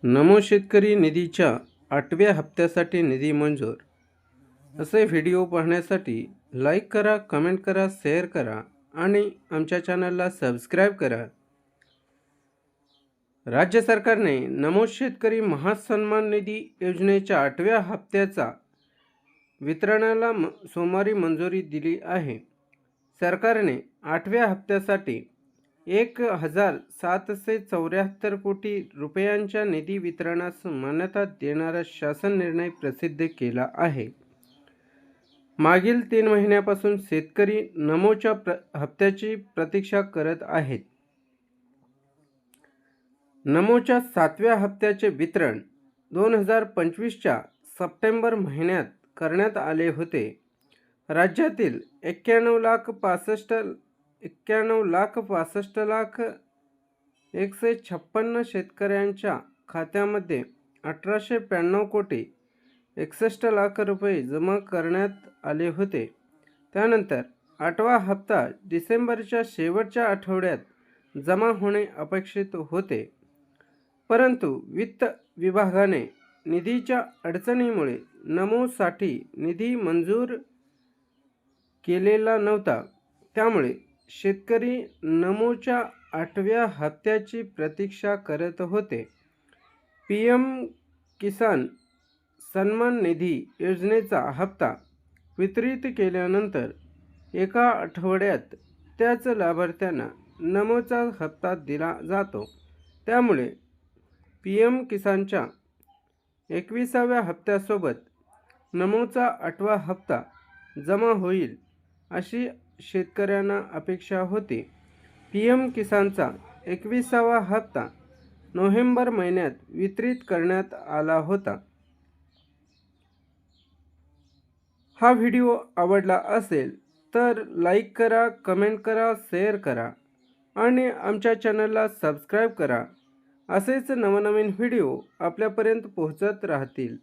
नमो शेतकरी निधीच्या 8व्या हप्त्यासाठी निधी मंजूर. असे व्हिडिओ पाहण्यासाठी लाईक करा, कमेंट करा, शेअर करा आणि आमच्या चॅनलला सबस्क्राईब करा. राज्य सरकारने नमो शेतकरी महासन्मान निधी योजनेच्या 8व्या हप्त्याचा वितरणाला सोमवारी मंजुरी दिली आहे. सरकारने 8व्या हप्त्यासाठी 1,774 कोटी रुपयांच्या निधी वितरणास मान्यता देणारा शासन निर्णय प्रसिद्ध केला आहे. मागील 3 महिन्यापासून शेतकरी नमोच्या हप्त्याची प्रतीक्षा करत आहेत. नमोच्या 7व्या हप्त्याचे वितरण 2025च्या सप्टेंबर महिन्यात करण्यात आले होते. राज्यातील 91,65,156 शेतकऱ्यांच्या खात्यामध्ये 1,892 कोटी 61 लाख रुपये जमा करण्यात आले होते. त्यानंतर 8वा हप्ता डिसेंबरच्या शेवटच्या आठवड्यात जमा होणे अपेक्षित होते, परंतु वित्त विभागाने निधीच्या अडचणीमुळे नमोसाठी निधी मंजूर केलेला नव्हता. त्यामुळे शेतकरी नमोच्या 8व्या हप्त्याची प्रतीक्षा करत होते. PM किसान सन्मान निधी योजनेचा हप्ता वितरित केल्यानंतर एका आठवड्यात त्याच लाभार्थ्यांना नमोचा हप्ता दिला जातो. त्यामुळे PM किसानच्या 21व्या हप्त्यासोबत नमोचा 8वा हप्ता जमा होईल अशी शेतकऱ्यांना अपेक्षा होती. PM किसानचा 21वा हप्ता नोव्हेंबर महिन्यात वितरित करण्यात आला होता. हा व्हिडिओ आवडला असेल तर लाईक करा, कमेंट करा, शेअर करा आणि आमच्या चॅनलला सबस्क्राईब करा. असेच नवनवीन व्हिडिओ आपल्यापर्यंत पोहोचत राहतील.